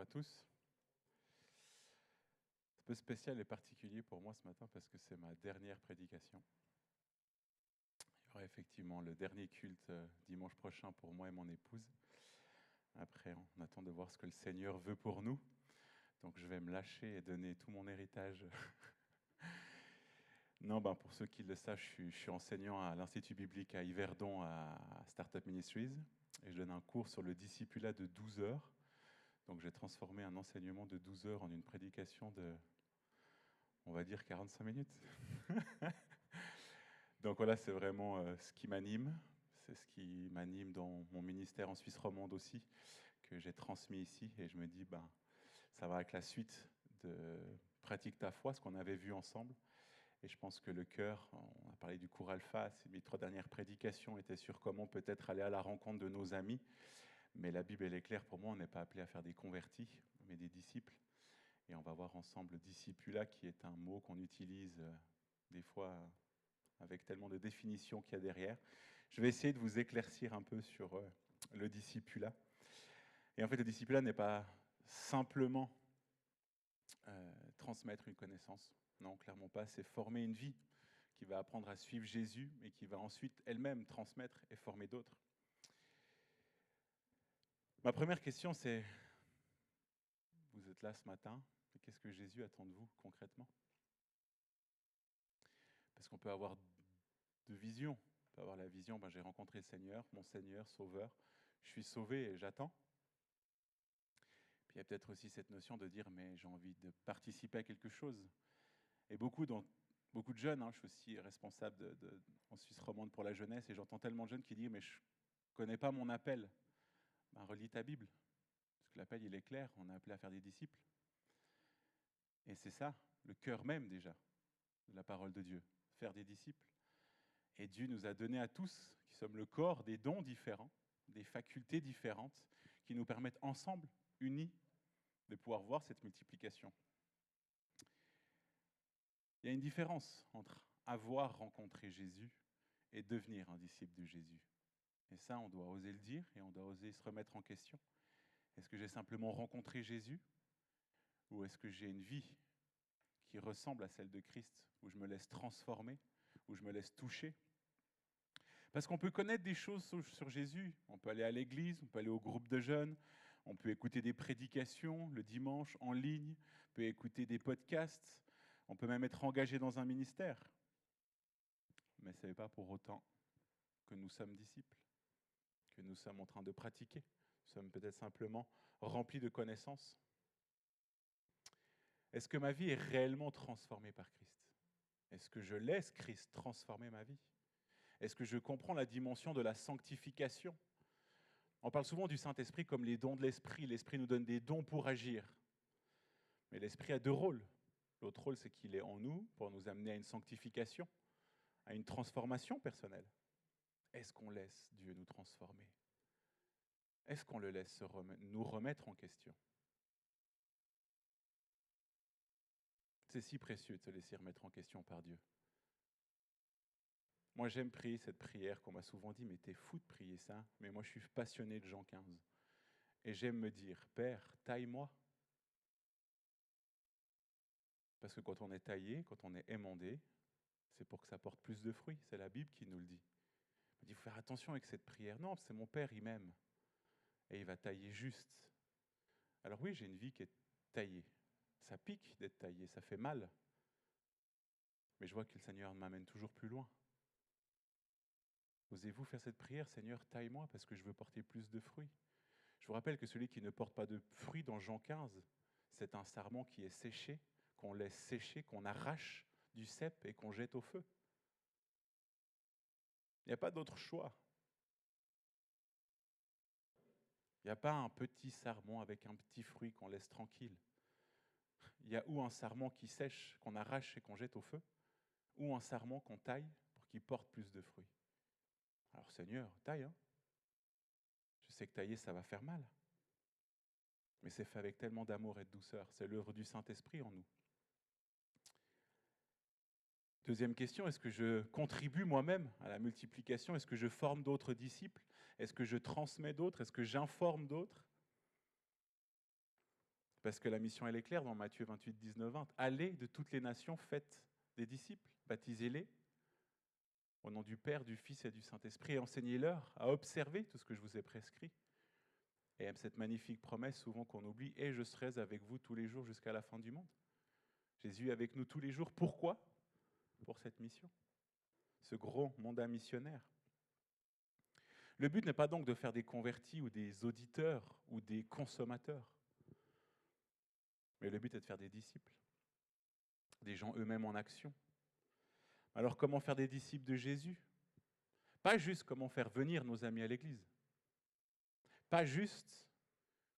Bonjour à tous. C'est un peu spécial et particulier pour moi ce matin parce que c'est ma dernière prédication. Il y aura effectivement le dernier culte dimanche prochain pour moi et mon épouse. Après, on attend de voir ce que le Seigneur veut pour nous. Donc je vais me lâcher et donner tout mon héritage. Non, pour ceux qui le savent, je suis enseignant à l'Institut biblique à Yverdon à Startup Ministries. Et je donne un cours sur le discipulat de 12 heures. Donc j'ai transformé un enseignement de 12 heures en une prédication de, on va dire, 45 minutes. Donc voilà, c'est vraiment ce qui m'anime. C'est ce qui m'anime dans mon ministère en Suisse romande aussi, que j'ai transmis ici. Et je me dis, ça va avec la suite de Pratique ta foi, ce qu'on avait vu ensemble. Et je pense que le cœur, on a parlé du cours Alpha, mes 3 dernières prédications étaient sur comment peut-être aller à la rencontre de nos amis. Mais la Bible, elle est claire pour moi, on n'est pas appelé à faire des convertis, mais des disciples. Et on va voir ensemble le discipulat, qui est un mot qu'on utilise des fois avec tellement de définitions qu'il y a derrière. Je vais essayer de vous éclaircir un peu sur le discipulat. Et en fait, le discipulat n'est pas simplement transmettre une connaissance. Non, clairement pas. C'est former une vie qui va apprendre à suivre Jésus et qui va ensuite elle-même transmettre et former d'autres. Ma première question, c'est, vous êtes là ce matin, et qu'est-ce que Jésus attend de vous concrètement ? Parce qu'on peut avoir de visions. On peut avoir la vision, j'ai rencontré le Seigneur, mon Seigneur, Sauveur, je suis sauvé et j'attends. Puis il y a peut-être aussi cette notion de dire, mais j'ai envie de participer à quelque chose. Et beaucoup de jeunes, je suis aussi responsable en Suisse romande pour la jeunesse, et j'entends tellement de jeunes qui disent, mais je ne connais pas mon appel. Relis ta Bible, parce que l'appel, il est clair, on est appelé à faire des disciples. Et c'est ça, le cœur même déjà, de la parole de Dieu, faire des disciples. Et Dieu nous a donné à tous, qui sommes le corps, des dons différents, des facultés différentes, qui nous permettent ensemble, unis, de pouvoir voir cette multiplication. Il y a une différence entre avoir rencontré Jésus et devenir un disciple de Jésus. Et ça, on doit oser le dire et on doit oser se remettre en question. Est-ce que j'ai simplement rencontré Jésus ou est-ce que j'ai une vie qui ressemble à celle de Christ, où je me laisse transformer, où je me laisse toucher ? Parce qu'on peut connaître des choses sur Jésus. On peut aller à l'église, on peut aller au groupe de jeunes, on peut écouter des prédications le dimanche en ligne, on peut écouter des podcasts, on peut même être engagé dans un ministère. Mais ce n'est pas pour autant que nous sommes disciples, que nous sommes en train de pratiquer. Nous sommes peut-être simplement remplis de connaissances. Est-ce que ma vie est réellement transformée par Christ ? Est-ce que je laisse Christ transformer ma vie ? Est-ce que je comprends la dimension de la sanctification ? On parle souvent du Saint-Esprit comme les dons de l'Esprit. L'Esprit nous donne des dons pour agir. Mais l'Esprit a 2 rôles. L'autre rôle, c'est qu'il est en nous pour nous amener à une sanctification, à une transformation personnelle. Est-ce qu'on laisse Dieu nous transformer ? Est-ce qu'on le laisse nous remettre en question ? C'est si précieux de se laisser remettre en question par Dieu. Moi, j'aime prier cette prière qu'on m'a souvent dit, mais t'es fou de prier ça. Mais moi, je suis passionné de Jean 15. Et j'aime me dire, Père, taille-moi. Parce que quand on est taillé, quand on est émondé, c'est pour que ça porte plus de fruits. C'est la Bible qui nous le dit. Il dit, il faut faire attention avec cette prière. Non, c'est mon Père, il m'aime. Et il va tailler juste. Alors oui, j'ai une vie qui est taillée. Ça pique d'être taillé, ça fait mal. Mais je vois que le Seigneur m'amène toujours plus loin. Osez-vous faire cette prière, Seigneur, taille-moi parce que je veux porter plus de fruits. Je vous rappelle que celui qui ne porte pas de fruits dans Jean 15, c'est un sarment qui est séché, qu'on laisse sécher, qu'on arrache du cep et qu'on jette au feu. Il n'y a pas d'autre choix. Il n'y a pas un petit sarment avec un petit fruit qu'on laisse tranquille. Il y a ou un sarment qui sèche, qu'on arrache et qu'on jette au feu, ou un sarment qu'on taille pour qu'il porte plus de fruits. Alors Seigneur, taille, hein. Je sais que tailler, ça va faire mal. Mais c'est fait avec tellement d'amour et de douceur. C'est l'œuvre du Saint-Esprit en nous. Deuxième question, est-ce que je contribue moi-même à la multiplication ? Est-ce que je forme d'autres disciples ? Est-ce que je transmets d'autres ? Est-ce que j'informe d'autres ? Parce que la mission, elle est claire dans Matthieu 28, 19, 20. Allez de toutes les nations, faites des disciples, baptisez-les au nom du Père, du Fils et du Saint-Esprit, et enseignez-leur à observer tout ce que je vous ai prescrit. Et cette magnifique promesse, souvent qu'on oublie, et je serai avec vous tous les jours jusqu'à la fin du monde. Jésus est avec nous tous les jours. Pourquoi ? Pour cette mission, ce gros mandat missionnaire. Le but n'est pas donc de faire des convertis ou des auditeurs ou des consommateurs, mais le but est de faire des disciples, des gens eux-mêmes en action. Alors comment faire des disciples de Jésus ? Pas juste comment faire venir nos amis à l'église, pas juste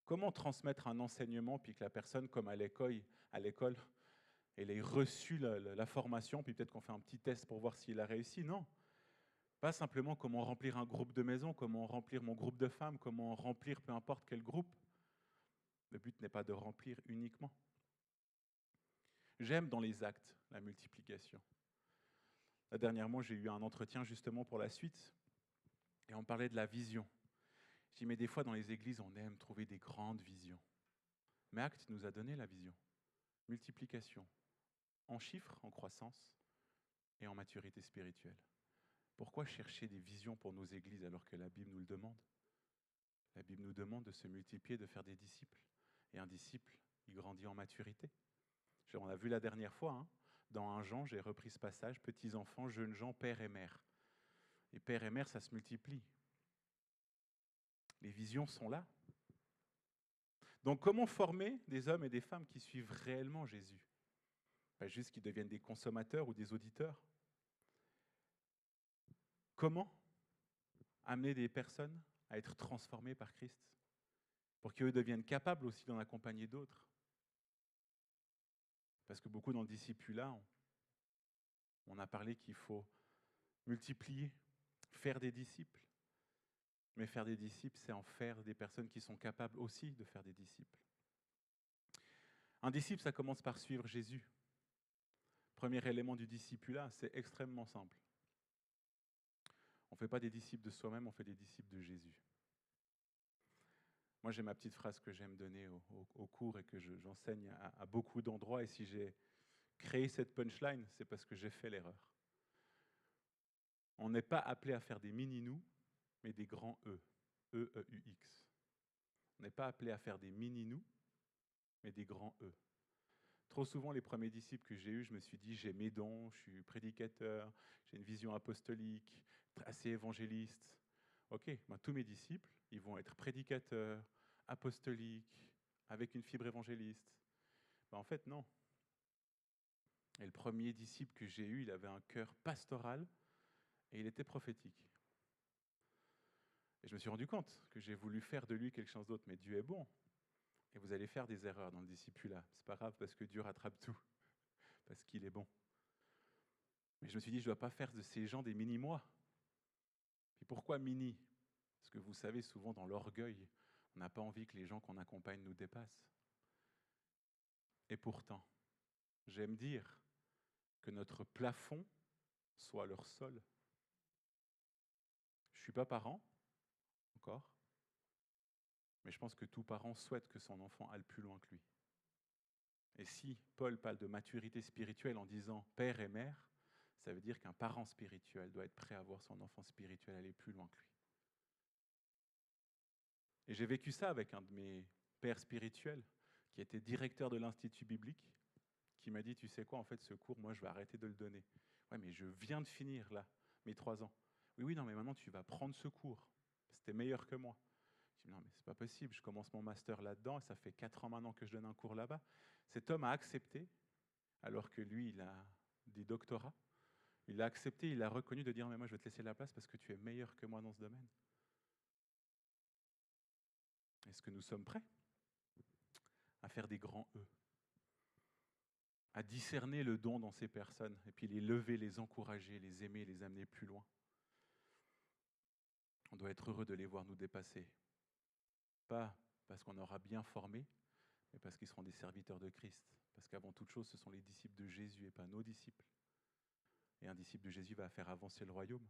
comment transmettre un enseignement puis que la personne, comme à l'école, elle ait reçu la formation, puis peut-être qu'on fait un petit test pour voir s'il a réussi. Non. Pas simplement comment remplir un groupe de maison, comment remplir mon groupe de femmes, comment remplir peu importe quel groupe. Le but n'est pas de remplir uniquement. J'aime dans les actes la multiplication. Là, dernièrement, j'ai eu un entretien justement pour la suite, et on parlait de la vision. Je dis, mais des fois dans les églises, on aime trouver des grandes visions. Mais Actes nous a donné la vision. Multiplication, en chiffres, en croissance et en maturité spirituelle. Pourquoi chercher des visions pour nos églises alors que la Bible nous le demande ? La Bible nous demande de se multiplier, de faire des disciples. Et un disciple, il grandit en maturité. On a vu la dernière fois, hein, dans 1 Jean, j'ai repris ce passage, petits enfants, jeunes gens, père et mère. Et père et mère, ça se multiplie. Les visions sont là. Donc comment former des hommes et des femmes qui suivent réellement Jésus ? Pas juste qu'ils deviennent des consommateurs ou des auditeurs. Comment amener des personnes à être transformées par Christ pour qu'eux deviennent capables aussi d'en accompagner d'autres ? Parce que beaucoup dans le discipulat, on a parlé qu'il faut multiplier, faire des disciples. Mais faire des disciples, c'est en faire des personnes qui sont capables aussi de faire des disciples. Un disciple, ça commence par suivre Jésus. Premier élément du discipulat, c'est extrêmement simple. On ne fait pas des disciples de soi-même, on fait des disciples de Jésus. Moi, j'ai ma petite phrase que j'aime donner au cours et que j'enseigne à beaucoup d'endroits. Et si j'ai créé cette punchline, c'est parce que j'ai fait l'erreur. On n'est pas appelé à faire des mini-nous, mais des grands E. E-E-U-X. On n'est pas appelé à faire des mini-nous, mais des grands E. Trop souvent, les premiers disciples que j'ai eus, je me suis dit, j'ai mes dons, je suis prédicateur, j'ai une vision apostolique, assez évangéliste. Ok, moi, tous mes disciples, ils vont être prédicateurs, apostoliques, avec une fibre évangéliste. Ben, en fait, non. Et le premier disciple que j'ai eu, il avait un cœur pastoral et il était prophétique. Et je me suis rendu compte que j'ai voulu faire de lui quelque chose d'autre, mais Dieu est bon. Et vous allez faire des erreurs dans le discipulat. C'est pas grave parce que Dieu rattrape tout, parce qu'il est bon. Mais je me suis dit, je ne dois pas faire de ces gens des mini-moi. Puis pourquoi mini ? Parce que vous savez, souvent dans l'orgueil, on n'a pas envie que les gens qu'on accompagne nous dépassent. Et pourtant, j'aime dire que notre plafond soit leur sol. Je ne suis pas parent, encore, mais je pense que tout parent souhaite que son enfant aille plus loin que lui. Et si Paul parle de maturité spirituelle en disant père et mère, ça veut dire qu'un parent spirituel doit être prêt à voir son enfant spirituel aller plus loin que lui. Et j'ai vécu ça avec un de mes pères spirituels, qui était directeur de l'Institut biblique, qui m'a dit, tu sais quoi, en fait, ce cours, moi, je vais arrêter de le donner. Ouais, mais je viens de finir, là, mes 3 ans. Oui, non, mais maintenant, tu vas prendre ce cours. C'était meilleur que moi. Je dis, non, mais c'est pas possible, je commence mon master là-dedans, et ça fait 4 ans maintenant que je donne un cours là-bas. Cet homme a accepté, alors que lui, il a des doctorats. Il a accepté, il a reconnu de dire, mais moi, je vais te laisser la place parce que tu es meilleur que moi dans ce domaine. Est-ce que nous sommes prêts à faire des grands E, à discerner le don dans ces personnes, et puis les lever, les encourager, les aimer, les amener plus loin? On doit être heureux de les voir nous dépasser. Pas parce qu'on aura bien formé, mais parce qu'ils seront des serviteurs de Christ. Parce qu'avant toute chose, ce sont les disciples de Jésus et pas nos disciples. Et un disciple de Jésus va faire avancer le royaume.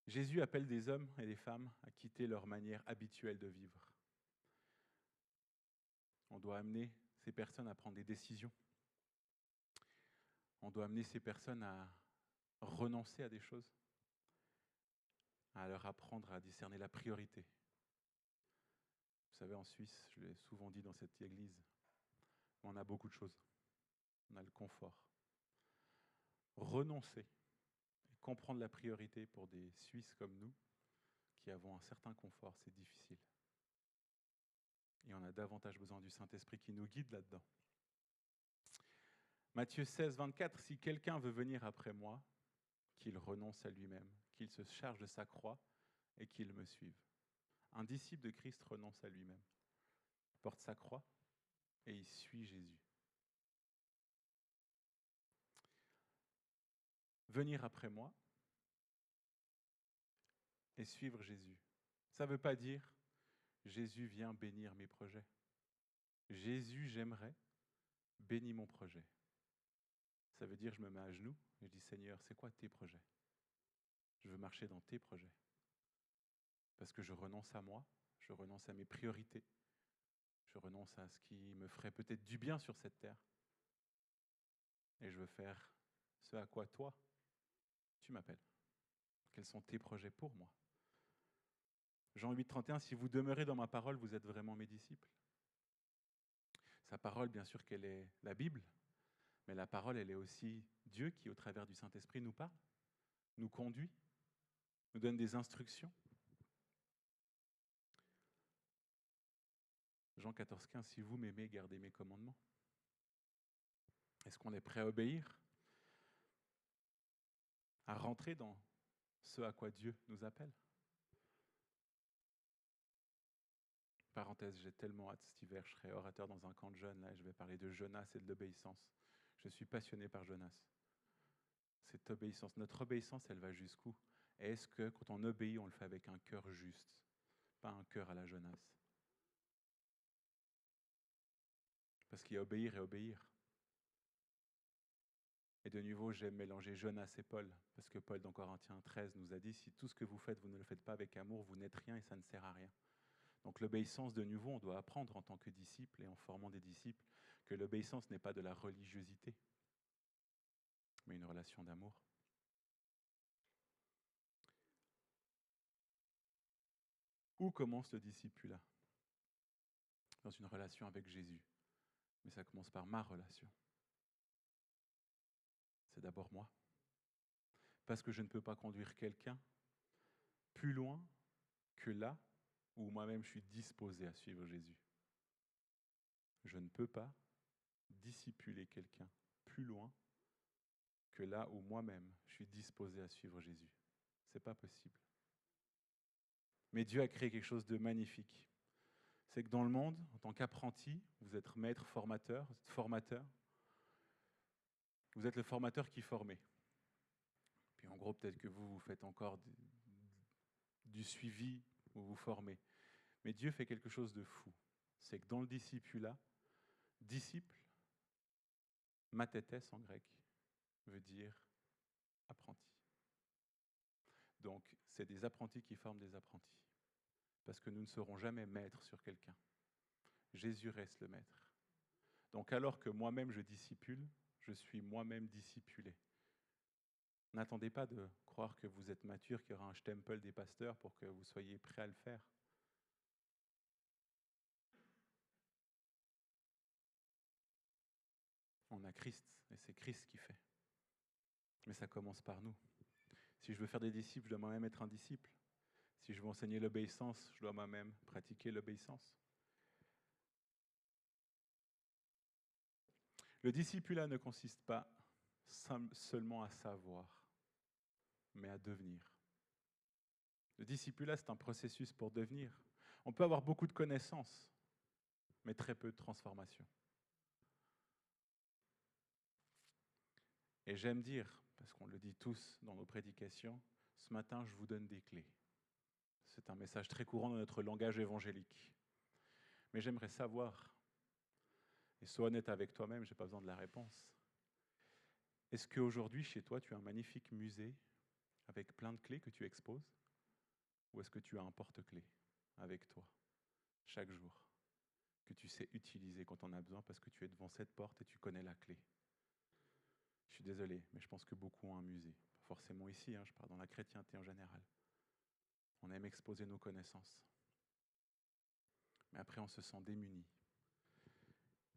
Jésus appelle des hommes et des femmes à quitter leur manière habituelle de vivre. On doit amener ces personnes à prendre des décisions. On doit amener ces personnes à renoncer à des choses, à leur apprendre à discerner la priorité. Vous savez, en Suisse, je l'ai souvent dit dans cette église, on a beaucoup de choses. On a le confort. Renoncer et comprendre la priorité pour des Suisses comme nous, qui avons un certain confort, c'est difficile. Et on a davantage besoin du Saint-Esprit qui nous guide là-dedans. Matthieu 16, 24, si quelqu'un veut venir après moi, qu'il renonce à lui-même, qu'il se charge de sa croix et qu'il me suive. Un disciple de Christ renonce à lui-même, porte sa croix et il suit Jésus. Venir après moi et suivre Jésus. Ça ne veut pas dire Jésus vient bénir mes projets. Jésus, j'aimerais, bénis mon projet. Ça veut dire je me mets à genoux et je dis Seigneur, c'est quoi tes projets? Je veux marcher dans tes projets. Parce que je renonce à moi, je renonce à mes priorités, je renonce à ce qui me ferait peut-être du bien sur cette terre. Et je veux faire ce à quoi toi, tu m'appelles. Quels sont tes projets pour moi? Jean 8, 31, si vous demeurez dans ma parole, vous êtes vraiment mes disciples. Sa parole, bien sûr qu'elle est la Bible, mais la parole, elle est aussi Dieu qui, au travers du Saint-Esprit, nous parle, nous conduit, nous donne des instructions. Jean 14, 15, si vous m'aimez, gardez mes commandements. Est-ce qu'on est prêt à obéir? À rentrer dans ce à quoi Dieu nous appelle? Parenthèse, j'ai tellement hâte cet hiver, je serai orateur dans un camp de jeunes, là, et je vais parler de Jonas et de l'obéissance. Je suis passionné par Jonas. Cette obéissance, notre obéissance, elle va jusqu'où? Et est-ce que quand on obéit, on le fait avec un cœur juste, pas un cœur à la Jonas? Parce qu'il y a obéir et obéir. Et de nouveau, j'aime mélanger Jonas et Paul, parce que Paul, dans Corinthiens 13, nous a dit, si tout ce que vous faites, vous ne le faites pas avec amour, vous n'êtes rien et ça ne sert à rien. Donc l'obéissance, de nouveau, on doit apprendre en tant que disciple et en formant des disciples que l'obéissance n'est pas de la religiosité, mais une relation d'amour. Où commence le discipulat? Dans une relation avec Jésus. Mais ça commence par ma relation. C'est d'abord moi. Parce que je ne peux pas conduire quelqu'un plus loin que là où moi-même je suis disposé à suivre Jésus. Je ne peux pas discipuler quelqu'un plus loin que là où moi-même je suis disposé à suivre Jésus. Ce n'est pas possible. Mais Dieu a créé quelque chose de magnifique. C'est que dans le monde, en tant qu'apprenti, vous êtes maître, formateur, vous êtes formateur. Vous êtes le formateur qui formait. Puis en gros, peut-être que vous faites encore du suivi où vous formez. Mais Dieu fait quelque chose de fou. C'est que dans le discipulat, disciple, mathetes en grec, veut dire apprenti. Donc, c'est des apprentis qui forment des apprentis. Parce que nous ne serons jamais maîtres sur quelqu'un. Jésus reste le maître. Donc, alors que moi-même je discipule, je suis moi-même discipulé. N'attendez pas de croire que vous êtes mature, qu'il y aura un stempel des pasteurs pour que vous soyez prêts à le faire. On a Christ, et c'est Christ qui fait. Mais ça commence par nous. Si je veux faire des disciples, je dois moi-même être un disciple. Si je veux enseigner l'obéissance, je dois moi-même pratiquer l'obéissance. Le discipulat ne consiste pas seulement à savoir, mais à devenir. Le discipulat, c'est un processus pour devenir. On peut avoir beaucoup de connaissances, mais très peu de transformation. Et j'aime dire, parce qu'on le dit tous dans nos prédications, ce matin, je vous donne des clés. C'est un message très courant dans notre langage évangélique. Mais j'aimerais savoir, et sois honnête avec toi-même, je n'ai pas besoin de la réponse. Est-ce qu'aujourd'hui, chez toi, tu as un magnifique musée avec plein de clés que tu exposes? Ou est-ce que tu as un porte-clés avec toi, chaque jour? que tu sais utiliser quand on a besoin parce que tu es devant cette porte et tu connais la clé. Je suis désolé, mais je pense que beaucoup ont un musée. Pas forcément ici, je parle dans la chrétienté en général. On aime exposer nos connaissances. Mais après, on se sent démuni.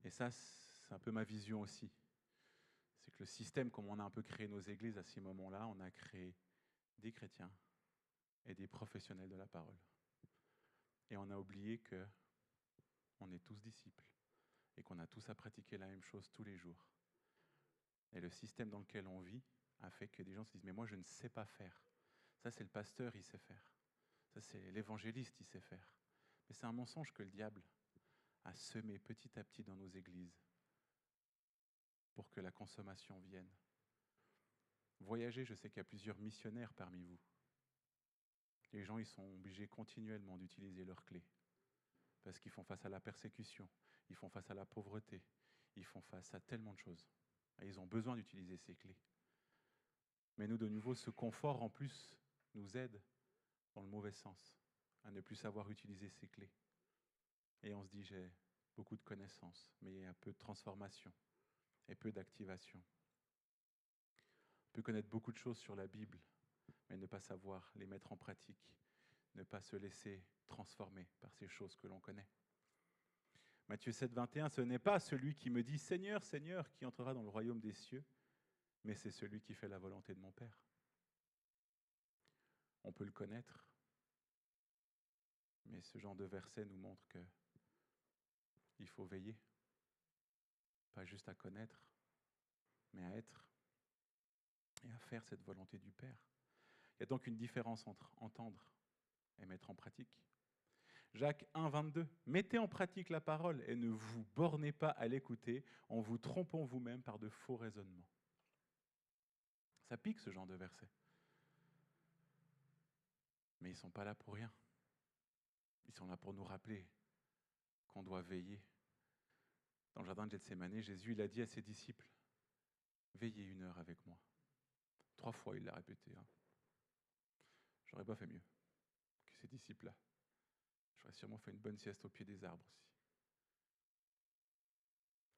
Et ça, c'est un peu ma vision aussi. C'est que le système, comme on a un peu créé nos églises à ces moments-là, on a créé des chrétiens et des professionnels de la parole. Et on a oublié que on est tous disciples et qu'on a tous à pratiquer la même chose tous les jours. Et le système dans lequel on vit a fait que des gens se disent « mais moi je ne sais pas faire ». Ça c'est le pasteur, il sait faire. Ça c'est l'évangéliste, il sait faire. Mais c'est un mensonge que le diable a semé petit à petit dans nos églises pour que la consommation vienne. Voyager, je sais qu'il y a plusieurs missionnaires parmi vous. Les gens, ils sont obligés continuellement d'utiliser leurs clés parce qu'ils font face à la persécution, ils font face à la pauvreté, ils font face à tellement de choses. Et ils ont besoin d'utiliser ces clés. Mais nous, de nouveau, ce confort, en plus, nous aide, dans le mauvais sens, à ne plus savoir utiliser ces clés. Et on se dit, j'ai beaucoup de connaissances, mais il y a peu de transformation et peu d'activation. On peut connaître beaucoup de choses sur la Bible, mais ne pas savoir les mettre en pratique, ne pas se laisser transformer par ces choses que l'on connaît. Matthieu 7, 21, ce n'est pas celui qui me dit « Seigneur, Seigneur » qui entrera dans le royaume des cieux, mais c'est celui qui fait la volonté de mon Père. On peut le connaître, mais ce genre de verset nous montre qu'il faut veiller, pas juste à connaître, mais à être et à faire cette volonté du Père. Il y a donc une différence entre entendre et mettre en pratique. Jacques 1, 22, mettez en pratique la parole et ne vous bornez pas à l'écouter en vous trompant vous-même par de faux raisonnements. Ça pique ce genre de verset. Mais ils ne sont pas là pour rien. Ils sont là pour nous rappeler qu'on doit veiller. Dans le jardin de Gethsémani, Jésus il a dit à ses disciples, veillez 1 heure avec moi. 3 fois il l'a répété. J'aurais pas fait mieux que ces disciples-là. J'aurais sûrement fait une bonne sieste au pied des arbres aussi.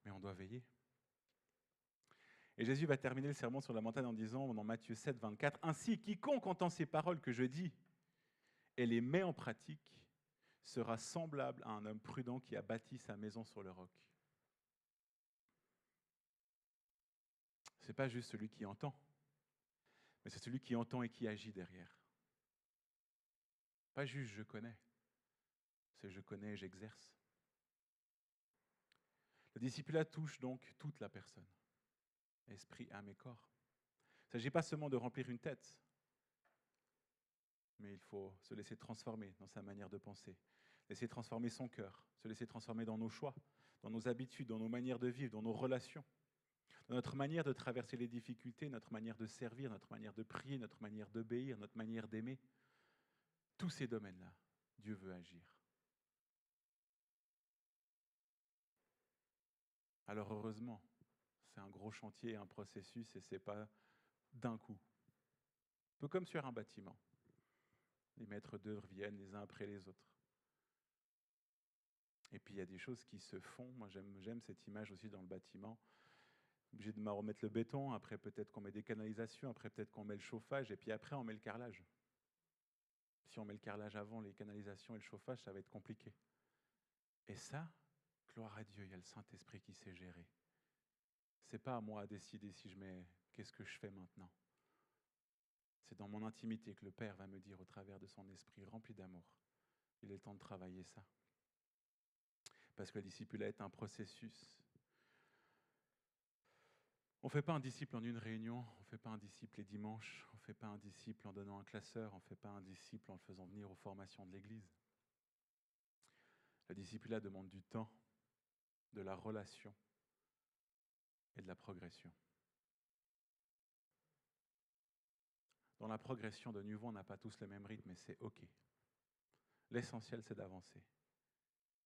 Mais on doit veiller. Et Jésus va terminer le sermon sur la montagne en disant, dans Matthieu 7, 24, « Ainsi, quiconque entend ces paroles que je dis et les met en pratique sera semblable à un homme prudent qui a bâti sa maison sur le roc. » Ce n'est pas juste celui qui entend, mais c'est celui qui entend et qui agit derrière. Pas juste « je connais », c'est « je connais et j'exerce ». Le discipulat touche donc toute la personne, esprit, âme et corps. Il ne s'agit pas seulement de remplir une tête, mais il faut se laisser transformer dans sa manière de penser, laisser transformer son cœur, se laisser transformer dans nos choix, dans nos habitudes, dans nos manières de vivre, dans nos relations, dans notre manière de traverser les difficultés, notre manière de servir, notre manière de prier, notre manière d'obéir, notre manière d'aimer. Tous ces domaines-là, Dieu veut agir. Alors heureusement, c'est un gros chantier, un processus, et ce n'est pas d'un coup. Un peu comme sur un bâtiment. Les maîtres d'œuvre viennent les uns après les autres. Et puis il y a des choses qui se font. Moi j'aime cette image aussi dans le bâtiment. Obligé de remettre le béton, après peut-être qu'on met des canalisations, après peut-être qu'on met le chauffage, et puis après on met le carrelage. Si on met le carrelage avant les canalisations et le chauffage, ça va être compliqué. Et ça, gloire à Dieu, il y a le Saint-Esprit qui sait gérer. C'est pas à moi à décider si je mets qu'est-ce que je fais maintenant. C'est dans mon intimité que le Père va me dire au travers de son esprit rempli d'amour. Il est le temps de travailler ça. Parce que le discipulat est un processus. On ne fait pas un disciple en une réunion, on ne fait pas un disciple les dimanches, on ne fait pas un disciple en donnant un classeur, on ne fait pas un disciple en le faisant venir aux formations de l'Église. Le discipulat demande du temps, de la relation et de la progression. Dans la progression, de nouveau, on n'a pas tous le même rythme, mais c'est OK. L'essentiel, c'est d'avancer.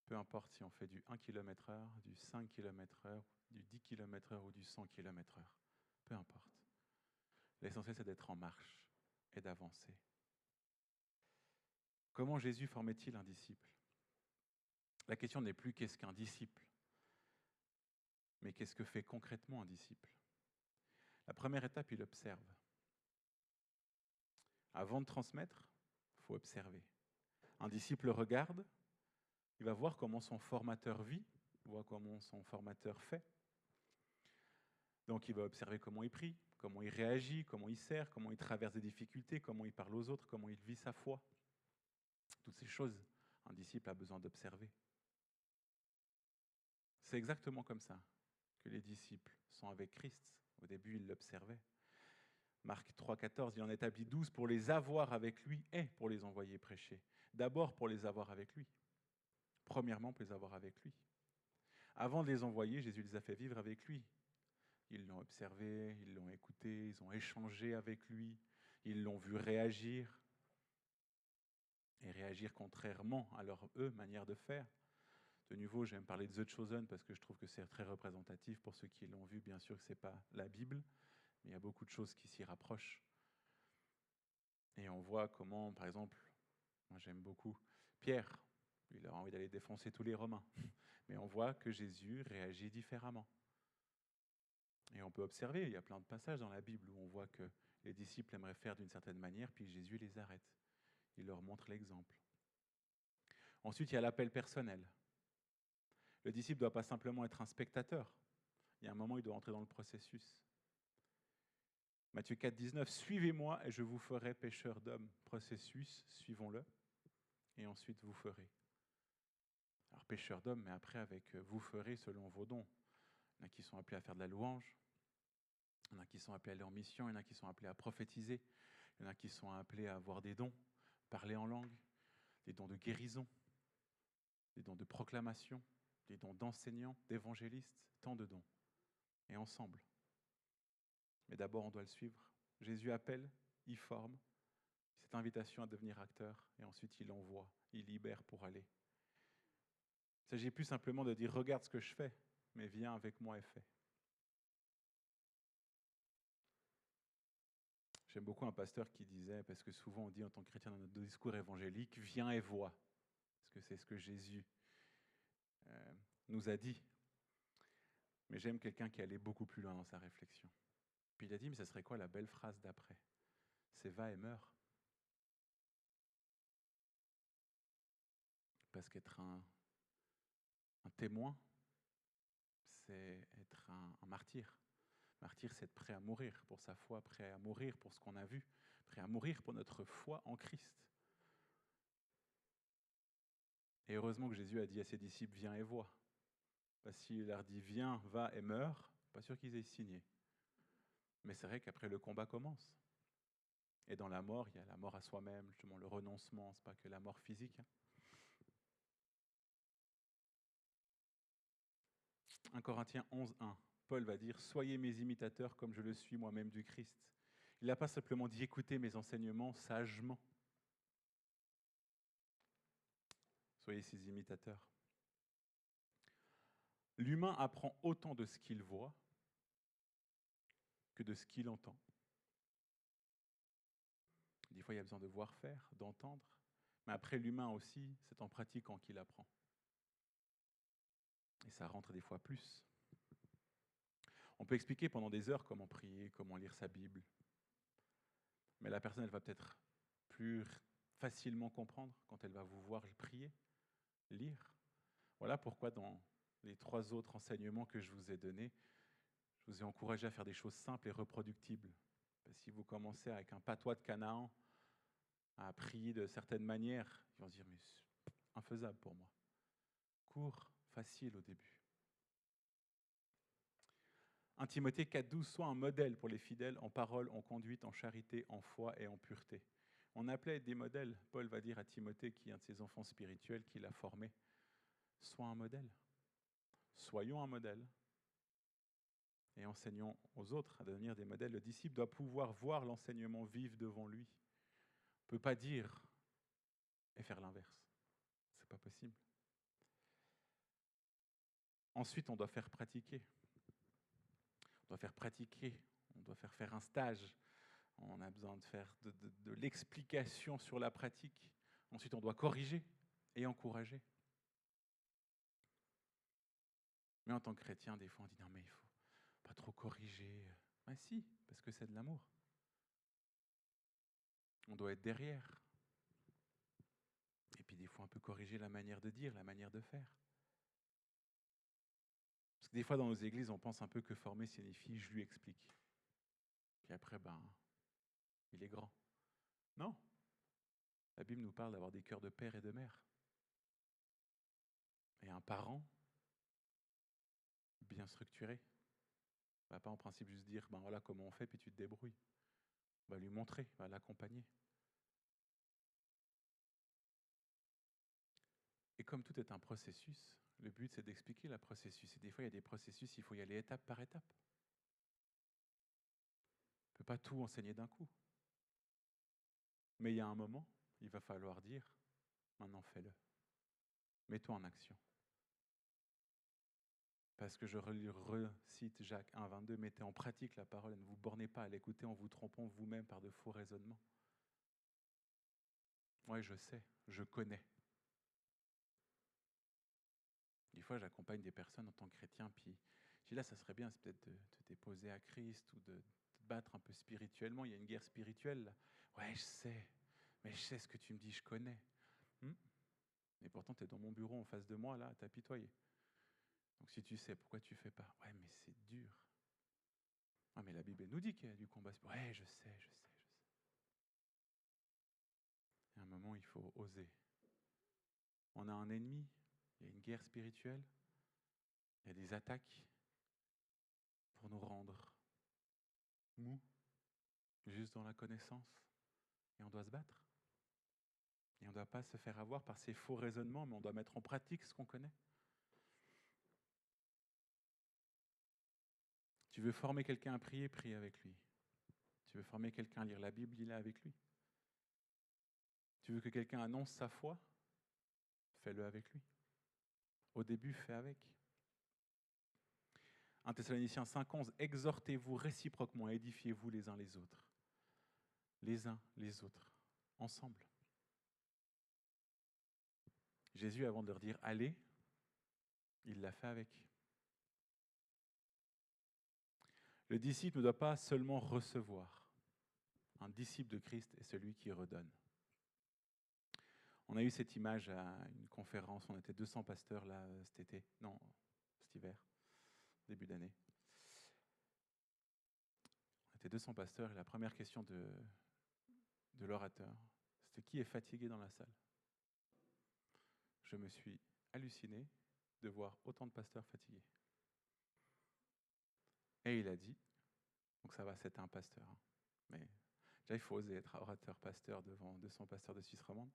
Peu importe si on fait du 1 km/h, du 5 km/h, du 10 km/h ou du 100 km/h. Peu importe. L'essentiel, c'est d'être en marche et d'avancer. Comment Jésus formait-il un disciple ? La question n'est plus qu'est-ce qu'un disciple, mais qu'est-ce que fait concrètement un disciple? La première étape, il observe. Avant de transmettre, il faut observer. Un disciple regarde, il va voir comment son formateur vit, voit comment son formateur fait. Donc il va observer comment il prie, comment il réagit, comment il sert, comment il traverse des difficultés, comment il parle aux autres, comment il vit sa foi. Toutes ces choses, un disciple a besoin d'observer. C'est exactement comme ça que les disciples sont avec Christ. Au début, ils l'observaient. Marc 3,14, il en établit 12 pour les avoir avec lui et pour les envoyer prêcher. D'abord pour les avoir avec lui. Premièrement pour les avoir avec lui. Avant de les envoyer, Jésus les a fait vivre avec lui. Ils l'ont observé, ils l'ont écouté, ils ont échangé avec lui, ils l'ont vu réagir. Et réagir contrairement à leur manière de faire. De nouveau, j'aime parler de The Chosen parce que je trouve que c'est très représentatif pour ceux qui l'ont vu. Bien sûr que ce n'est pas la Bible, mais il y a beaucoup de choses qui s'y rapprochent. Et on voit comment, par exemple, moi j'aime beaucoup Pierre, il a envie d'aller défoncer tous les Romains. Mais on voit que Jésus réagit différemment. Et on peut observer, il y a plein de passages dans la Bible où on voit que les disciples aimeraient faire d'une certaine manière, puis Jésus les arrête. Il leur montre l'exemple. Ensuite, il y a l'appel personnel. Le disciple ne doit pas simplement être un spectateur. Il y a un moment où il doit entrer dans le processus. Matthieu 4, 19, « Suivez-moi et je vous ferai pécheurs d'hommes. » Processus, suivons-le, et ensuite vous ferez. Alors pécheurs d'hommes, mais après avec vous ferez selon vos dons. Il y en a qui sont appelés à faire de la louange, il y en a qui sont appelés à aller en mission, il y en a qui sont appelés à prophétiser, il y en a qui sont appelés à avoir des dons, parler en langue, des dons de guérison, des dons de proclamation, des dons d'enseignants, d'évangélistes, tant de dons. Et ensemble. Mais d'abord, on doit le suivre. Jésus appelle, il forme, cette invitation à devenir acteur, et ensuite il envoie, il libère pour aller. Il ne s'agit plus simplement de dire « regarde ce que je fais », mais viens avec moi et fais. J'aime beaucoup un pasteur qui disait, parce que souvent on dit en tant que chrétien dans notre discours évangélique, « viens et vois », parce que c'est ce que Jésus nous a dit. Mais j'aime quelqu'un qui allait beaucoup plus loin dans sa réflexion. Puis il a dit, mais ça serait quoi la belle phrase d'après? C'est « va et meurs ». Parce qu'être un témoin, c'est être un martyr. Martyr, c'est être prêt à mourir pour sa foi, prêt à mourir pour ce qu'on a vu, prêt à mourir pour notre foi en Christ. Et heureusement que Jésus a dit à ses disciples, viens et vois. Parce qu'il leur dit, viens, va et meurs, pas sûr qu'ils aient signé. Mais c'est vrai qu'après le combat commence. Et dans la mort, il y a la mort à soi-même, justement le renoncement, c'est pas que la mort physique. 1 Corinthiens 11, 1. Paul va dire « Soyez mes imitateurs comme je le suis moi-même du Christ ». Il n'a pas simplement dit « Écoutez mes enseignements sagement ». Soyez ses imitateurs. L'humain apprend autant de ce qu'il voit que de ce qu'il entend. Des fois, il y a besoin de voir faire, d'entendre. Mais après, l'humain aussi, c'est en pratiquant qu'il apprend. Et ça rentre des fois plus. On peut expliquer pendant des heures comment prier, comment lire sa Bible. Mais la personne, elle va peut-être plus facilement comprendre quand elle va vous voir prier, lire. Voilà pourquoi dans les 3 autres enseignements que je vous ai donnés, je vous ai encouragé à faire des choses simples et reproductibles. Parce que si vous commencez avec un patois de Canaan à prier de certaines manières, ils vont se dire, mais c'est infaisable pour moi. Court, facile au début. 1 Timothée 4,12, sois un modèle pour les fidèles en parole, en conduite, en charité, en foi et en pureté. On appelait des modèles. Paul va dire à Timothée, qui est un de ses enfants spirituels, qu'il a formé, sois un modèle. Soyons un modèle. Et enseignons aux autres à devenir des modèles. Le disciple doit pouvoir voir l'enseignement vivre devant lui. On ne peut pas dire et faire l'inverse. Ce n'est pas possible. Ensuite, on doit faire pratiquer. On doit faire pratiquer. On doit faire un stage. On a besoin de faire de l'explication sur la pratique. Ensuite, on doit corriger et encourager. Mais en tant que chrétien, des fois, on dit non, mais il faut pas trop corriger. Ah si, parce que c'est de l'amour. On doit être derrière. Et puis des fois, un peu corriger la manière de dire, la manière de faire. Parce que des fois, dans nos églises, on pense un peu que former signifie je lui explique. Puis après, il est grand. Non. La Bible nous parle d'avoir des cœurs de père et de mère. Et un parent bien structuré ne va pas en principe juste dire voilà comment on fait, puis tu te débrouilles. On va lui montrer, on va l'accompagner. Et comme tout est un processus, le but c'est d'expliquer le processus. Et des fois, il y a des processus, il faut y aller étape par étape. On ne peut pas tout enseigner d'un coup. Mais il y a un moment, il va falloir dire, maintenant fais-le. Mets-toi en action. Parce que je recite Jacques 1, 22, mettez en pratique la parole et ne vous bornez pas à l'écouter en vous trompant vous-même par de faux raisonnements. Oui, je sais, je connais. Des fois, j'accompagne des personnes en tant que chrétien, puis je dis là, ça serait bien, c'est peut-être de te déposer à Christ ou de te battre un peu spirituellement. Il y a une guerre spirituelle là. Ouais, je sais, mais je sais ce que tu me dis, je connais. Et pourtant, tu es dans mon bureau en face de moi, là, à t'apitoyer. Donc si tu sais, pourquoi tu fais pas? Ouais, mais c'est dur. Ah, mais la Bible nous dit qu'il y a du combat. Ouais, je sais. Et à un moment, il faut oser. On a un ennemi, il y a une guerre spirituelle, il y a des attaques pour nous rendre mous, juste dans la connaissance. Et on doit se battre. Et on ne doit pas se faire avoir par ces faux raisonnements, mais on doit mettre en pratique ce qu'on connaît. Tu veux former quelqu'un à prier, prie avec lui. Tu veux former quelqu'un à lire la Bible, lis-la avec lui. Tu veux que quelqu'un annonce sa foi, fais-le avec lui. Au début, fais avec. 1 Thessaloniciens 5,11, exhortez-vous réciproquement, édifiez-vous les uns les autres. Les uns les autres, ensemble. Jésus, avant de leur dire allez, il l'a fait avec. Le disciple ne doit pas seulement recevoir. Un disciple de Christ est celui qui redonne. On a eu cette image à une conférence, on était 200 pasteurs là cet hiver, début d'année. On était 200 pasteurs et la première question de l'orateur, c'était qui est fatigué dans la salle? Je me suis halluciné de voir autant de pasteurs fatigués. Et il a dit, donc ça va, c'était un pasteur, mais déjà il faut oser être orateur pasteur devant 200 pasteurs de Suisse romande.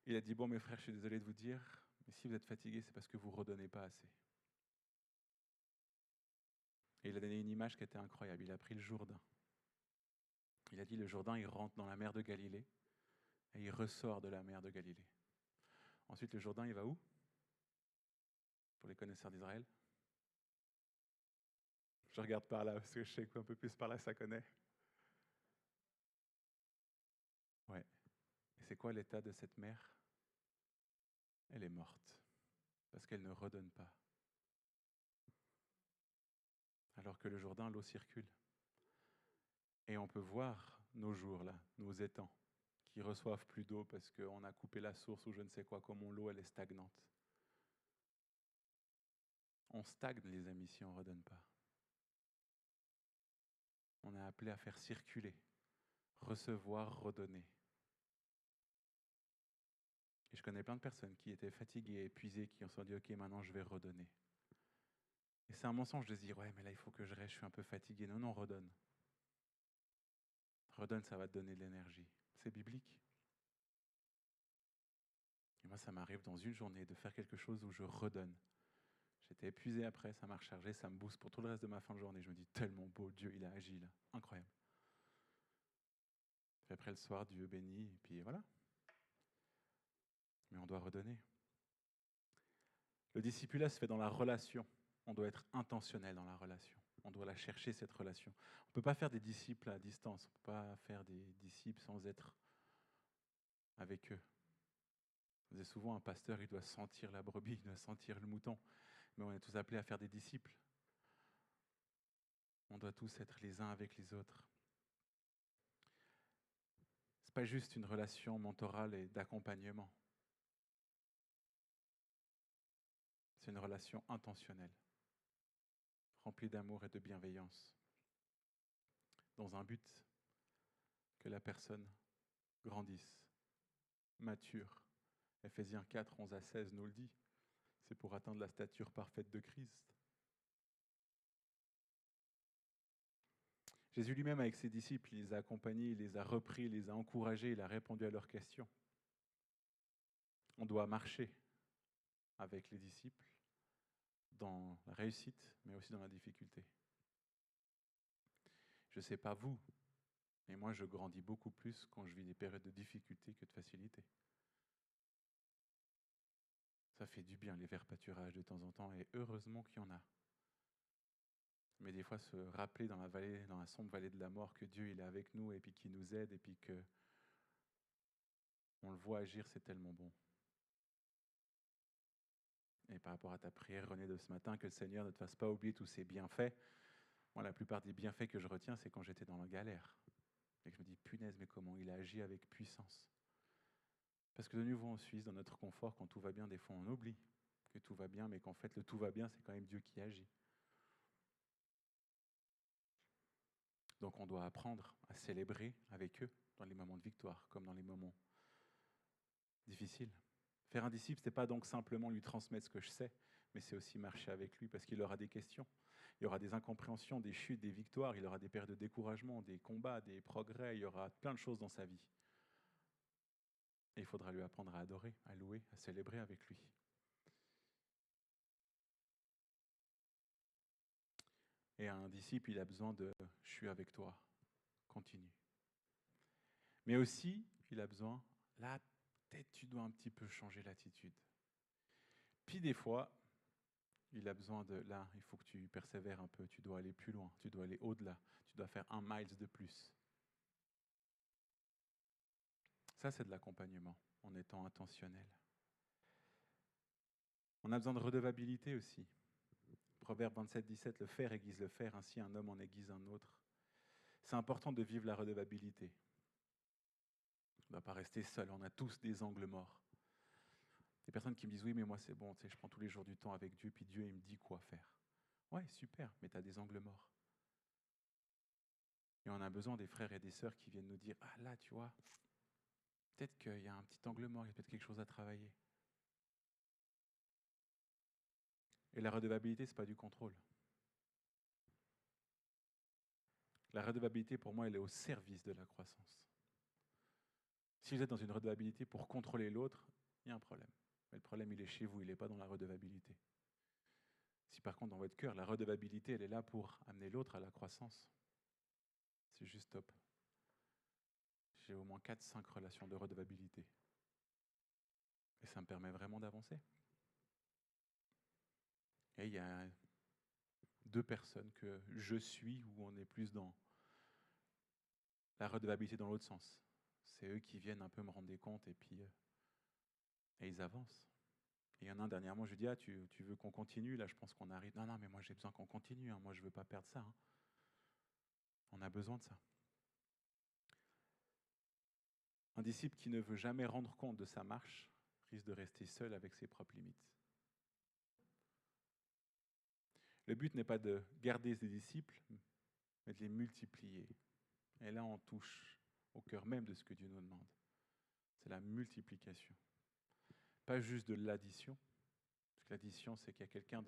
Il a dit, bon mes frères, je suis désolé de vous dire, mais si vous êtes fatigués, c'est parce que vous ne redonnez pas assez. Et il a donné une image qui était incroyable, il a pris le Jourdain. Il a dit, le Jourdain, il rentre dans la mer de Galilée et il ressort de la mer de Galilée. Ensuite, le Jourdain, il va où? Pour les connaisseurs d'Israël. Je regarde par là, parce que je sais qu'un peu plus par là, ça connaît. Ouais. Et c'est quoi l'état de cette mer? Elle est morte, parce qu'elle ne redonne pas. Alors que le Jourdain, l'eau circule. Et on peut voir nos jours là, nos étangs, qui reçoivent plus d'eau parce qu'on a coupé la source ou je ne sais quoi, comme l'eau elle est stagnante. On stagne les amis si on ne redonne pas. On est appelé à faire circuler, recevoir, redonner. Et je connais plein de personnes qui étaient fatiguées, épuisées, qui se sont dit ok maintenant je vais redonner. Et c'est un mensonge de se dire ouais mais là il faut que je reste, je suis un peu fatigué. Non, redonne. Redonne, ça va te donner de l'énergie. C'est biblique. Et moi, ça m'arrive dans une journée de faire quelque chose où je redonne. J'étais épuisé après, ça m'a rechargé, ça me booste pour tout le reste de ma fin de journée. Je me dis, tellement beau, Dieu, il a agi là. Incroyable. Puis après le soir, Dieu bénit, et puis voilà. Mais on doit redonner. Le discipulat se fait dans la relation. On doit être intentionnel dans la relation. On doit la chercher, cette relation. On ne peut pas faire des disciples à distance. On ne peut pas faire des disciples sans être avec eux. Souvent, un pasteur, il doit sentir la brebis, il doit sentir le mouton. mais on est tous appelés à faire des disciples. On doit tous être les uns avec les autres. Ce n'est pas juste une relation mentorale et d'accompagnement. C'est une relation intentionnelle, remplie d'amour et de bienveillance, dans un but que la personne grandisse, mature. Ephésiens 4, 11 à 16 nous le dit. C'est pour atteindre la stature parfaite de Christ. Jésus lui-même, avec ses disciples, il les a accompagnés, il les a repris, il les a encouragés, il a répondu à leurs questions. On doit marcher avec les disciples dans la réussite, mais aussi dans la difficulté. Je ne sais pas vous, mais moi je grandis beaucoup plus quand je vis des périodes de difficulté que de facilité. Ça fait du bien les verts pâturages de temps en temps, et heureusement qu'il y en a. Mais des fois se rappeler dans la sombre vallée de la mort, que Dieu il est avec nous et puis qu'il nous aide et puis que on le voit agir, c'est tellement bon. Et par rapport à ta prière, René, de ce matin, que le Seigneur ne te fasse pas oublier tous ses bienfaits. Moi, la plupart des bienfaits que je retiens, c'est quand j'étais dans la galère. Et que je me dis, punaise, mais comment il a agi avec puissance. Parce que de nouveau en Suisse, dans notre confort, quand tout va bien, des fois on oublie que tout va bien, mais qu'en fait, le tout va bien, c'est quand même Dieu qui agit. Donc on doit apprendre à célébrer avec eux dans les moments de victoire, comme dans les moments difficiles. Faire un disciple, ce n'est pas donc simplement lui transmettre ce que je sais, mais c'est aussi marcher avec lui, parce qu'il aura des questions. Il y aura des incompréhensions, des chutes, des victoires, il aura des périodes de découragement, des combats, des progrès, il y aura plein de choses dans sa vie. Et il faudra lui apprendre à adorer, à louer, à célébrer avec lui. Et un disciple, il a besoin de « je suis avec toi, continue ». Mais aussi, il a besoin, là, peut-être tu dois un petit peu changer l'attitude. Puis des fois, il a besoin de, là, il faut que tu persévères un peu, tu dois aller plus loin, tu dois aller au-delà, tu dois faire 1 mile de plus. Ça, c'est de l'accompagnement, en étant intentionnel. On a besoin de redevabilité aussi. Proverbe 27, 17, le faire aiguise le fer, ainsi un homme en aiguise un autre. C'est important de vivre la redevabilité. On ne doit pas rester seul, on a tous des angles morts. Des personnes qui me disent, oui, mais moi c'est bon, tu sais, je prends tous les jours du temps avec Dieu, puis Dieu il me dit quoi faire. Ouais, super, mais tu as des angles morts. Et on a besoin des frères et des sœurs qui viennent nous dire, ah là, tu vois, peut-être qu'il y a un petit angle mort, il y a peut-être quelque chose à travailler. Et la redevabilité, ce n'est pas du contrôle. La redevabilité, pour moi, elle est au service de la croissance. Si vous êtes dans une redevabilité pour contrôler l'autre, il y a un problème. Mais le problème, il est chez vous, il n'est pas dans la redevabilité. Si par contre, dans votre cœur, la redevabilité, elle est là pour amener l'autre à la croissance, c'est juste top. J'ai au moins 4-5 relations de redevabilité. Et ça me permet vraiment d'avancer. Et il y a 2 personnes que je suis, où on est plus dans la redevabilité dans l'autre sens. C'est eux qui viennent un peu me rendre des comptes et puis et ils avancent. Et il y en a un dernièrement, je lui dis, ah, tu veux qu'on continue? Là, je pense qu'on arrive. Non, mais moi j'ai besoin qu'on continue. Moi, je ne veux pas perdre ça. On a besoin de ça. Un disciple qui ne veut jamais rendre compte de sa marche risque de rester seul avec ses propres limites. Le but n'est pas de garder ses disciples, mais de les multiplier. Et là, on touche au cœur même de ce que Dieu nous demande. C'est la multiplication. Pas juste de l'addition. Parce que l'addition, c'est qu'il y a quelqu'un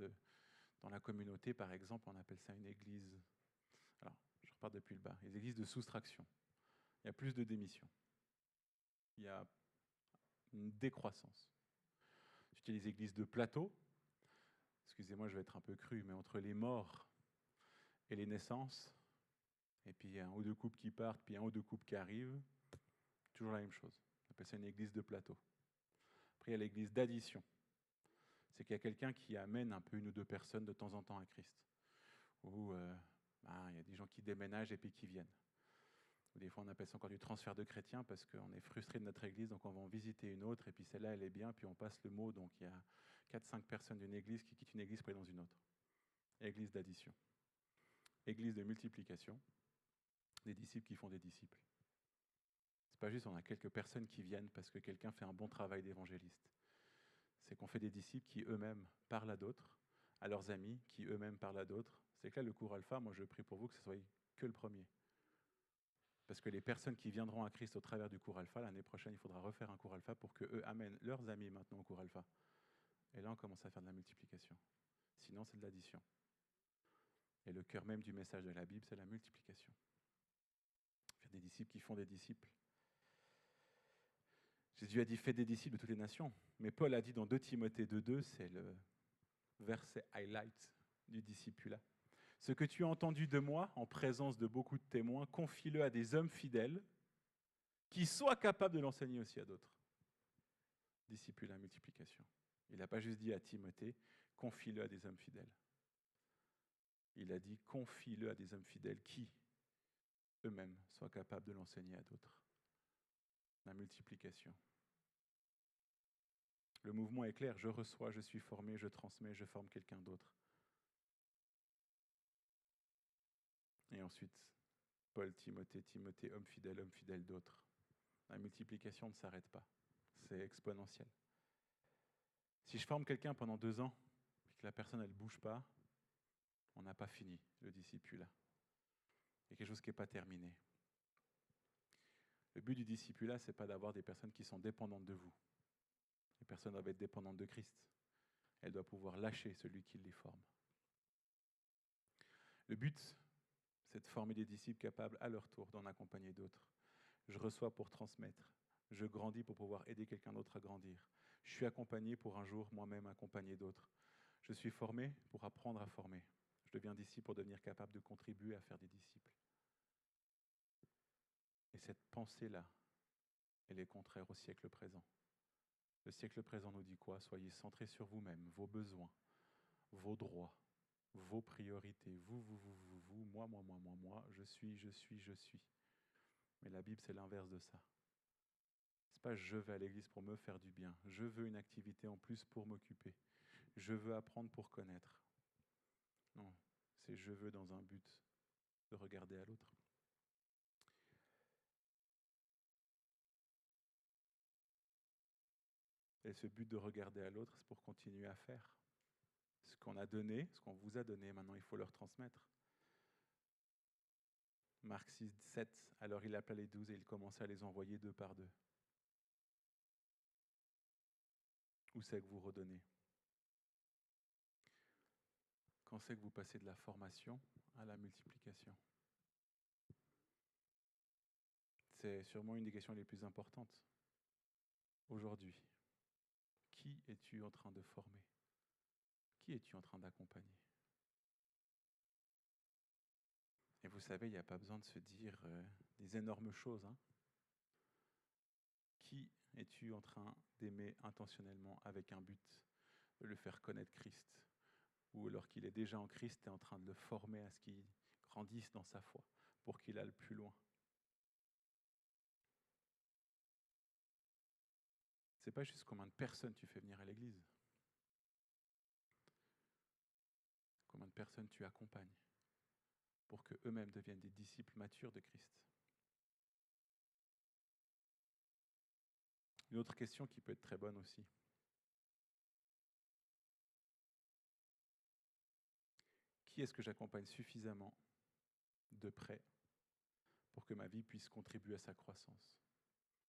dans la communauté, par exemple, on appelle ça une église. Alors, je repars depuis le bas. Les églises de soustraction. Il y a plus de démissions. Il y a une décroissance. Tu as les églises de plateau. Excusez-moi, je vais être un peu cru, mais entre les morts et les naissances, et puis il y a un ou deux couples qui partent, puis un ou deux couples qui arrivent, toujours la même chose. On appelle ça une église de plateau. Après, il y a l'église d'addition. C'est qu'il y a quelqu'un qui amène un peu 1 ou 2 personnes de temps en temps à Christ. Ou il y a des gens qui déménagent et puis qui viennent. Ou des fois, on appelle ça encore du transfert de chrétiens parce qu'on est frustré de notre église, donc on va en visiter une autre, et puis celle-là, elle est bien, puis on passe le mot. Donc il y a 4-5 personnes d'une église qui quittent une église pour aller dans une autre. Église d'addition. Église de multiplication. Des disciples qui font des disciples. C'est pas juste on a quelques personnes qui viennent parce que quelqu'un fait un bon travail d'évangéliste. C'est qu'on fait des disciples qui eux-mêmes parlent à d'autres, à leurs amis, qui eux-mêmes parlent à d'autres. C'est que là, le cours Alpha, moi je prie pour vous que ce soit que le premier. Parce que les personnes qui viendront à Christ au travers du cours Alpha, l'année prochaine, il faudra refaire un cours Alpha pour qu'eux amènent leurs amis maintenant au cours Alpha. Et là, on commence à faire de la multiplication. Sinon, c'est de l'addition. Et le cœur même du message de la Bible, c'est la multiplication. Faire des disciples qui font des disciples. Jésus a dit « Faites des disciples de toutes les nations ». Mais Paul a dit dans 2 Timothée 2,2, c'est le verset highlight du discipulat. Ce que tu as entendu de moi, en présence de beaucoup de témoins, confie-le à des hommes fidèles qui soient capables de l'enseigner aussi à d'autres. Discipulat, multiplication. Il n'a pas juste dit à Timothée, confie-le à des hommes fidèles. Il a dit, confie-le à des hommes fidèles qui, eux-mêmes, soient capables de l'enseigner à d'autres. La multiplication. Le mouvement est clair, je reçois, je suis formé, je transmets, je forme quelqu'un d'autre. Et ensuite, Paul, Timothée, homme fidèle d'autres. La multiplication ne s'arrête pas, c'est exponentiel. Si je forme quelqu'un pendant 2 ans, et que la personne ne bouge pas, on n'a pas fini le discipulat. Il y a quelque chose qui n'est pas terminé. Le but du discipulat, ce n'est pas d'avoir des personnes qui sont dépendantes de vous. Les personnes doivent être dépendantes de Christ. Elles doivent pouvoir lâcher celui qui les forme. Le but, c'est de former des disciples capables à leur tour d'en accompagner d'autres. Je reçois pour transmettre. Je grandis pour pouvoir aider quelqu'un d'autre à grandir. Je suis accompagné pour un jour moi-même accompagner d'autres. Je suis formé pour apprendre à former. Je deviens disciple pour devenir capable de contribuer à faire des disciples. Et cette pensée-là, elle est contraire au siècle présent. Le siècle présent nous dit quoi? Soyez centrés sur vous-même, vos besoins, vos droits, vos priorités. Vous, moi, je suis. Mais la Bible, c'est l'inverse de ça. C'est pas je vais à l'église pour me faire du bien. Je veux une activité en plus pour m'occuper. Je veux apprendre pour connaître. Non, c'est je veux dans un but de regarder à l'autre. Et ce but de regarder à l'autre, c'est pour continuer à faire. Ce qu'on a donné, ce qu'on vous a donné, maintenant il faut leur transmettre. Marc 6, 7, alors il appela les 12 et il commençait à les envoyer 2 par 2. Où c'est que vous redonnez? Quand c'est que vous passez de la formation à la multiplication? C'est sûrement une des questions les plus importantes. Aujourd'hui, qui es-tu en train de former? Qui es-tu en train d'accompagner? Et vous savez, il n'y a pas besoin de se dire des énormes choses. Qui es-tu en train d'aimer intentionnellement avec un but de le faire connaître Christ? Ou alors qu'il est déjà en Christ, tu es en train de le former à ce qu'il grandisse dans sa foi, pour qu'il aille plus loin. C'est pas juste combien de personnes tu fais venir à l'église. Combien de personnes tu accompagnes pour qu'eux-mêmes deviennent des disciples matures de Christ. Une autre question qui peut être très bonne aussi. Qui est-ce que j'accompagne suffisamment de près pour que ma vie puisse contribuer à sa croissance?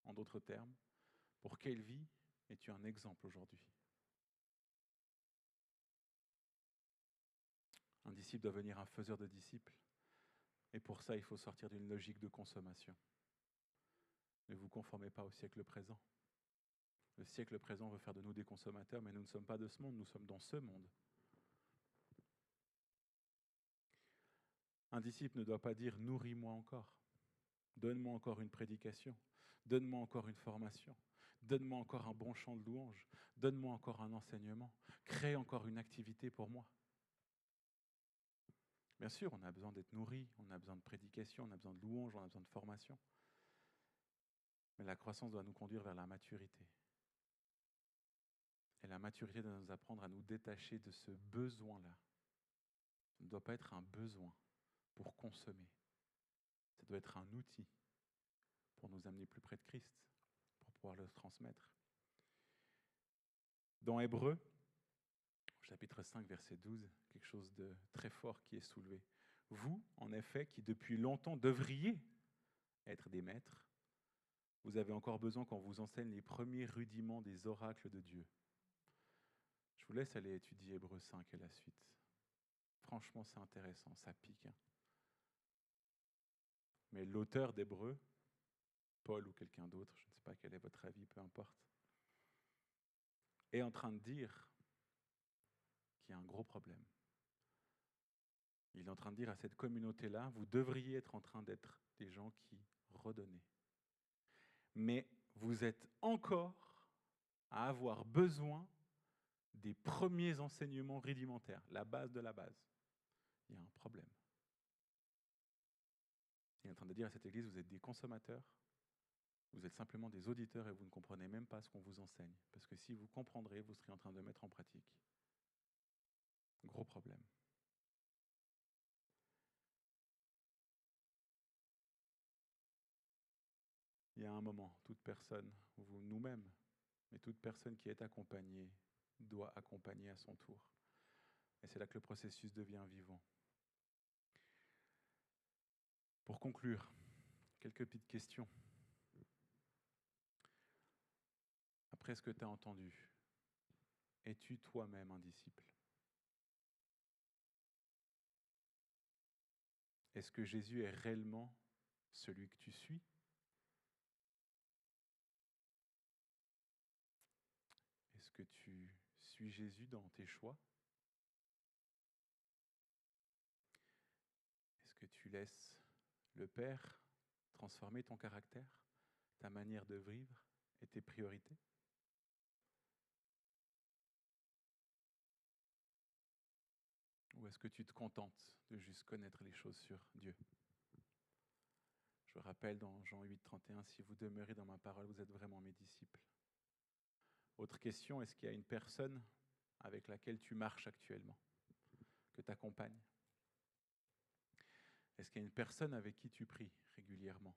En d'autres termes, pour quelle vie es-tu un exemple aujourd'hui? Un disciple doit devenir un faiseur de disciples. Et pour ça, il faut sortir d'une logique de consommation. Ne vous conformez pas au siècle présent. Le siècle présent veut faire de nous des consommateurs, mais nous ne sommes pas de ce monde, nous sommes dans ce monde. Un disciple ne doit pas dire « nourris-moi encore ». Donne-moi encore une prédication, donne-moi encore une formation, donne-moi encore un bon chant de louange, donne-moi encore un enseignement, crée encore une activité pour moi. Bien sûr, on a besoin d'être nourri, on a besoin de prédication, on a besoin de louange, on a besoin de formation. Mais la croissance doit nous conduire vers la maturité. Et la maturité doit nous apprendre à nous détacher de ce besoin-là. Ça ne doit pas être un besoin pour consommer. Ça doit être un outil pour nous amener plus près de Christ, pour pouvoir le transmettre. Dans Hébreux, chapitre 5, verset 12, quelque chose de très fort qui est soulevé. Vous, en effet, qui depuis longtemps devriez être des maîtres, vous avez encore besoin qu'on vous enseigne les premiers rudiments des oracles de Dieu. Je vous laisse aller étudier Hébreux 5 et la suite. Franchement, c'est intéressant, ça pique. Mais l'auteur d'Hébreux, Paul ou quelqu'un d'autre, je ne sais pas quel est votre avis, peu importe, est en train de dire qu'il y a un gros problème. Il est en train de dire à cette communauté-là, vous devriez être en train d'être des gens qui redonnaient. Mais vous êtes encore à avoir besoin des premiers enseignements rudimentaires, la base de la base. Il y a un problème. Il est en train de dire à cette église, vous êtes des consommateurs, vous êtes simplement des auditeurs et vous ne comprenez même pas ce qu'on vous enseigne. Parce que si vous comprendrez, vous serez en train de mettre en pratique. Gros problème. Il y a un moment, toute personne, vous nous-mêmes, mais toute personne qui est accompagnée doit accompagner à son tour. Et c'est là que le processus devient vivant. Pour conclure, quelques petites questions. Après ce que tu as entendu, es-tu toi-même un disciple? Est-ce que Jésus est réellement celui que tu suis? Est-ce que tu suis Jésus dans tes choix? Est-ce que tu laisses le Père transformer ton caractère, ta manière de vivre et tes priorités? Ou est-ce que tu te contentes de juste connaître les choses sur Dieu? Je rappelle dans Jean 8, 31, si vous demeurez dans ma parole, vous êtes vraiment mes disciples. Autre question, est-ce qu'il y a une personne avec laquelle tu marches actuellement, que tu accompagnes? Est-ce qu'il y a une personne avec qui tu pries régulièrement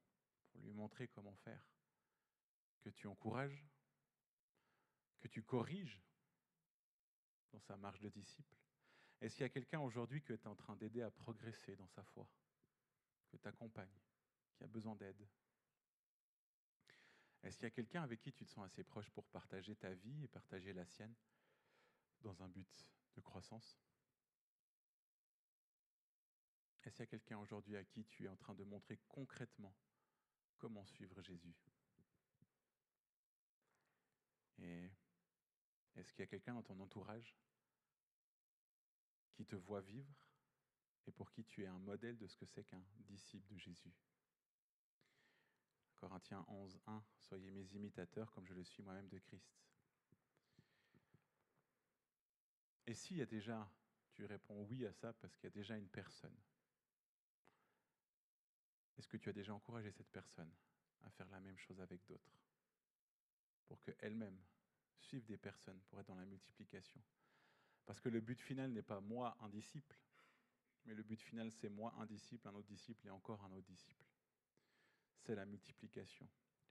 pour lui montrer comment faire? Que tu encourages? Que tu corriges dans sa marche de disciple? Est-ce qu'il y a quelqu'un aujourd'hui que tu es en train d'aider à progresser dans sa foi, que tu accompagnes, qui a besoin d'aide? Est-ce qu'il y a quelqu'un avec qui tu te sens assez proche pour partager ta vie et partager la sienne dans un but de croissance? Est-ce qu'il y a quelqu'un aujourd'hui à qui tu es en train de montrer concrètement comment suivre Jésus? Et est-ce qu'il y a quelqu'un dans ton entourage qui te voit vivre et pour qui tu es un modèle de ce que c'est qu'un disciple de Jésus? Corinthiens 11, 1, soyez mes imitateurs comme je le suis moi-même de Christ. Et s'il y a déjà, tu réponds oui à ça parce qu'il y a déjà une personne, est-ce que tu as déjà encouragé cette personne à faire la même chose avec d'autres pour qu'elle-même suive des personnes pour être dans la multiplication? Parce que le but final n'est pas moi, un disciple, mais le but final, c'est moi, un disciple, un autre disciple et encore un autre disciple. C'est la multiplication.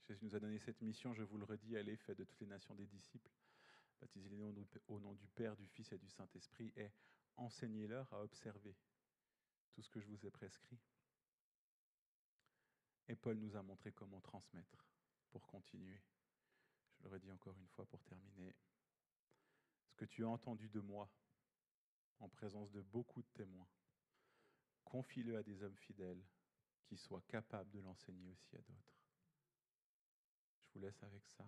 Jésus nous a donné cette mission, je vous le redis, allez, faites de toutes les nations des disciples, baptisez-les au nom du Père, du Fils et du Saint-Esprit, et enseignez-leur à observer tout ce que je vous ai prescrit. Et Paul nous a montré comment transmettre pour continuer. Je le redis encore une fois pour terminer. Ce que tu as entendu de moi, en présence de beaucoup de témoins, confie-le à des hommes fidèles qui soient capables de l'enseigner aussi à d'autres. Je vous laisse avec ça.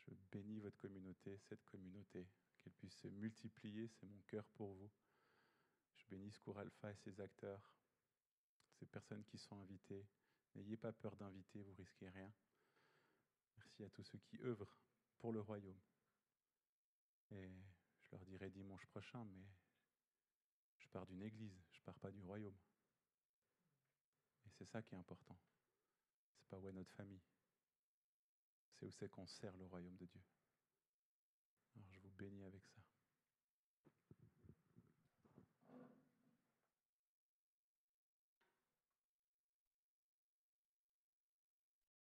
Je bénis votre communauté, cette communauté, qu'elle puisse se multiplier, c'est mon cœur pour vous. Je bénis Secours Alpha et ses acteurs, ces personnes qui sont invitées. N'ayez pas peur d'inviter, vous risquez rien. Merci à tous ceux qui œuvrent pour le royaume. Et je leur dirai dimanche prochain, mais je pars d'une église, je ne pars pas du royaume. Et c'est ça qui est important. C'est pas où est notre famille, c'est où c'est qu'on sert le royaume de Dieu. béni avec ça.